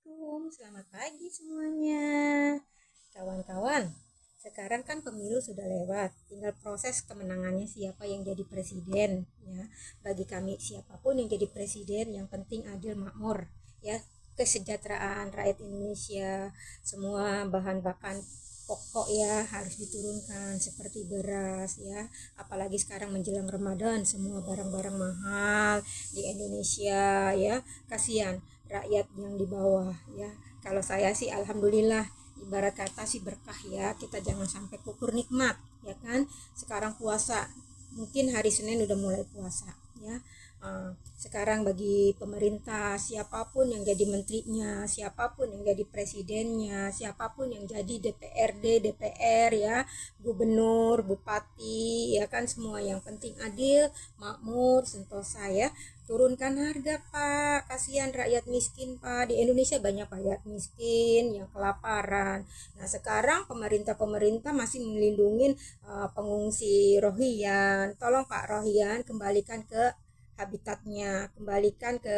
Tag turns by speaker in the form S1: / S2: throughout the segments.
S1: Assalamualaikum, selamat pagi semuanya. Kawan-kawan, sekarang kan pemilu sudah lewat, tinggal proses kemenangannya siapa yang jadi presiden ya. Bagi kami siapapun yang jadi presiden yang penting adil makmur ya. Kesejahteraan rakyat Indonesia, semua bahan bakan pokok ya harus diturunkan seperti beras ya, apalagi sekarang menjelang Ramadan semua barang-barang mahal di Indonesia ya. Kasihan rakyat yang di bawah ya. Kalau saya sih alhamdulillah, ibarat kata sih berkah ya, kita jangan sampai kufur nikmat ya kan. Sekarang puasa, mungkin hari Senin udah mulai puasa ya. Sekarang bagi pemerintah, siapapun yang jadi menterinya, siapapun yang jadi presidennya, siapapun yang jadi DPRD, DPR ya, gubernur, bupati ya kan, semua yang penting adil, makmur, sentosa ya. Turunkan harga Pak, kasihan rakyat miskin Pak. Di Indonesia banyak rakyat miskin yang kelaparan. Nah sekarang pemerintah masih melindungi pengungsi Rohingya. Tolong Pak Rohingya kembalikan ke habitatnya, kembalikan ke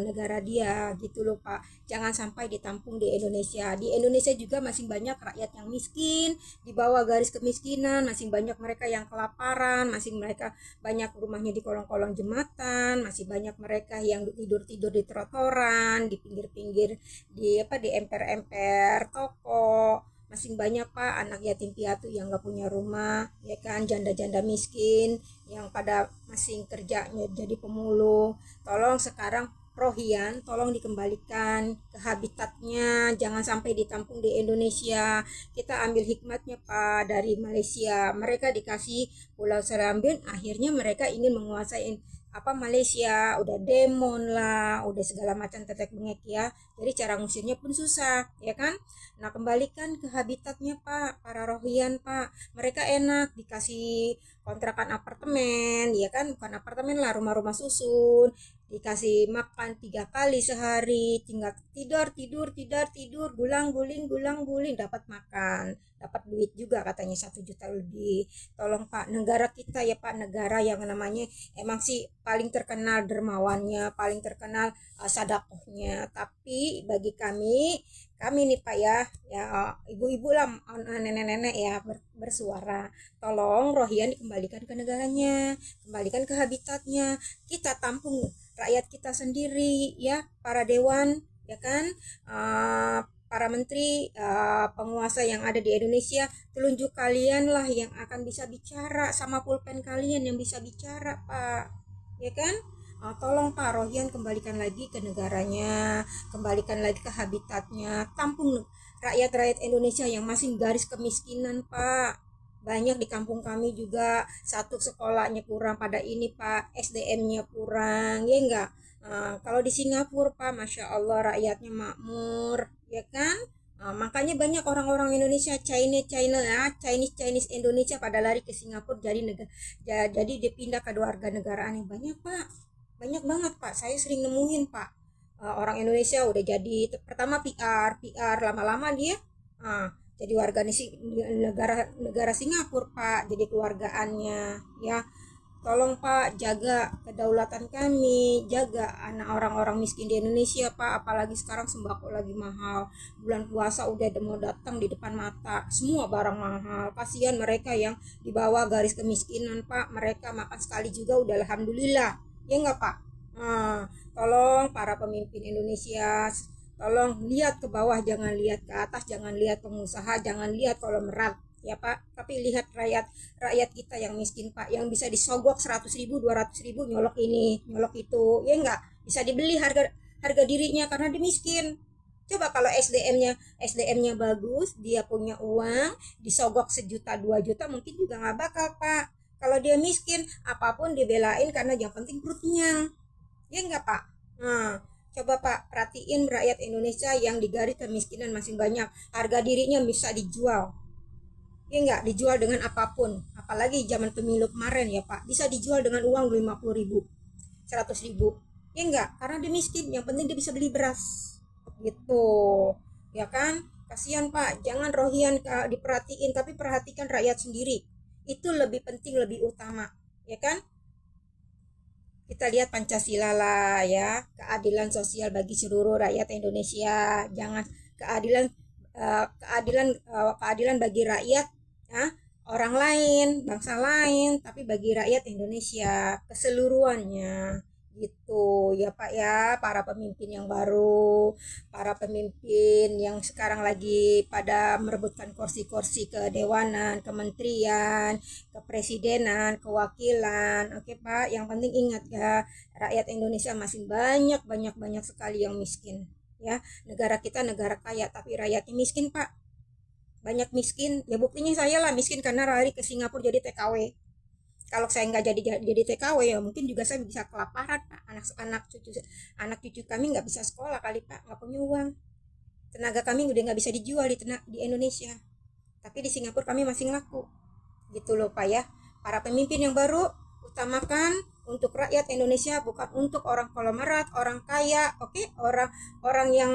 S1: negara dia gitu loh Pak. Jangan sampai ditampung di Indonesia. Di Indonesia juga masih banyak rakyat yang miskin, di bawah garis kemiskinan, masih banyak mereka yang kelaparan, masih mereka banyak rumahnya di kolong-kolong jembatan, masih banyak mereka yang tidur-tidur di trotoaran, di pinggir-pinggir, di emper-emper toko. Masih banyak Pak anak yatim piatu yang nggak punya rumah ya kan, janda-janda miskin yang pada masih kerjanya jadi pemulung. Tolong sekarang Rohian tolong dikembalikan ke habitatnya, jangan sampai ditampung di Indonesia. Kita ambil hikmatnya Pak dari Malaysia, mereka dikasih Pulau Serambiun, akhirnya mereka ingin menguasai Malaysia, udah demon lah, udah segala macam tetek bengek ya. Jadi cara ngusirnya pun susah ya kan. Nah kembalikan ke habitatnya Pak, para Rohian Pak. Mereka enak dikasih kontrakan apartemen ya kan, bukan apartemen lah, rumah-rumah susun, dikasih makan 3 kali sehari, tinggal tidur tidur tidur tidur, gulang guling dapat makan, dapat duit juga katanya 1 juta lebih. Tolong Pak, negara kita ya Pak, negara yang namanya emang sih paling terkenal dermawannya, paling terkenal sadakohnya, tapi bagi kami nih Pak ya, ya ibu-ibu lah, nenek-nenek ya bersuara, tolong Rohingya dikembalikan ke negaranya, kembalikan ke habitatnya, kita tampung rakyat kita sendiri ya, para dewan ya kan, para menteri, penguasa yang ada di Indonesia, telunjuk kalian lah yang akan bisa bicara, sama pulpen kalian yang bisa bicara Pak ya kan. Tolong Pak Rohian kembalikan lagi ke negaranya, kembalikan lagi ke habitatnya, tampung rakyat-rakyat Indonesia yang masih garis kemiskinan Pak. Banyak di kampung kami juga satu sekolahnya kurang pada ini Pak, SDM-nya kurang ya enggak. Kalau di Singapura Pak, Masya Allah rakyatnya makmur ya kan. Makanya banyak orang-orang Indonesia, Chinese Indonesia pada lari ke Singapura, jadi dia pindah ke warga negaraan yang banyak Pak, banyak banget Pak, saya sering nemuin Pak. Orang Indonesia udah jadi pertama PR lama-lama dia jadi warga negara negara Singapura Pak, jadi keluargaannya ya. Tolong Pak jaga kedaulatan kami, jaga anak orang-orang miskin di Indonesia Pak, apalagi sekarang sembako lagi mahal, bulan puasa udah mau datang di depan mata, semua barang mahal, kasihan mereka yang di bawah garis kemiskinan Pak, mereka makan sekali juga udah alhamdulillah ya enggak Pak. nah, Tolong para pemimpin Indonesia, tolong lihat ke bawah, jangan lihat ke atas, jangan lihat pengusaha, jangan lihat konglomerat ya Pak, tapi lihat rakyat, rakyat kita yang miskin Pak, yang bisa disogok 100.000 200.000, nyolok ini nyolok itu ya enggak, bisa dibeli harga harga dirinya karena dia miskin. Coba kalau SDM-nya bagus, dia punya uang, disogok 1 juta 2 juta mungkin juga nggak bakal Pak. Kalau dia miskin, apapun dibelain karena yang penting perutnya ya enggak Pak. Nah, coba Pak perhatiin rakyat Indonesia yang di garis kemiskinan masih banyak, harga dirinya bisa dijual ya enggak, dijual dengan apapun, apalagi zaman pemilu kemarin ya Pak, bisa dijual dengan uang 50.000 100.000 ya enggak, karena dia miskin, yang penting dia bisa beli beras gitu ya kan. Kasihan Pak, jangan Rohian diperhatiin, tapi perhatikan rakyat sendiri, itu lebih penting, lebih utama ya kan. kita lihat Pancasila lah ya, keadilan sosial bagi seluruh rakyat Indonesia. Jangan keadilan keadilan bagi rakyat ya, orang lain, bangsa lain, tapi bagi rakyat Indonesia keseluruhannya gitu ya Pak ya, para pemimpin yang baru, para pemimpin yang sekarang lagi pada merebutkan kursi-kursi kedewanan, kementerian, kepresidenan, kewakilan. Oke Pak, yang penting ingat ya, rakyat Indonesia masih banyak sekali yang miskin ya. Negara kita negara kaya tapi rakyatnya miskin Pak, banyak miskin ya. Buktinya saya lah miskin karena lari ke Singapura jadi TKW. Kalau saya nggak jadi TKW ya mungkin juga saya bisa kelaparan Pak. Anak cucu kami nggak bisa sekolah kali Pak, nggak punya uang. Tenaga kami udah nggak bisa dijual di Indonesia, tapi di Singapura kami masih ngelaku gitu loh Pak ya. Para pemimpin yang baru, utamakan untuk rakyat Indonesia, bukan untuk orang konglomerat, orang kaya. Oke, orang yang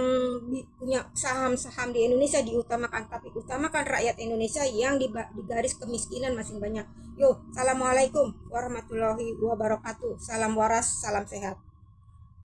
S1: punya saham-saham di Indonesia diutamakan, tapi utamakan rakyat Indonesia yang di garis kemiskinan masih banyak. Yo, assalamualaikum warahmatullahi wabarakatuh. Salam waras, salam sehat.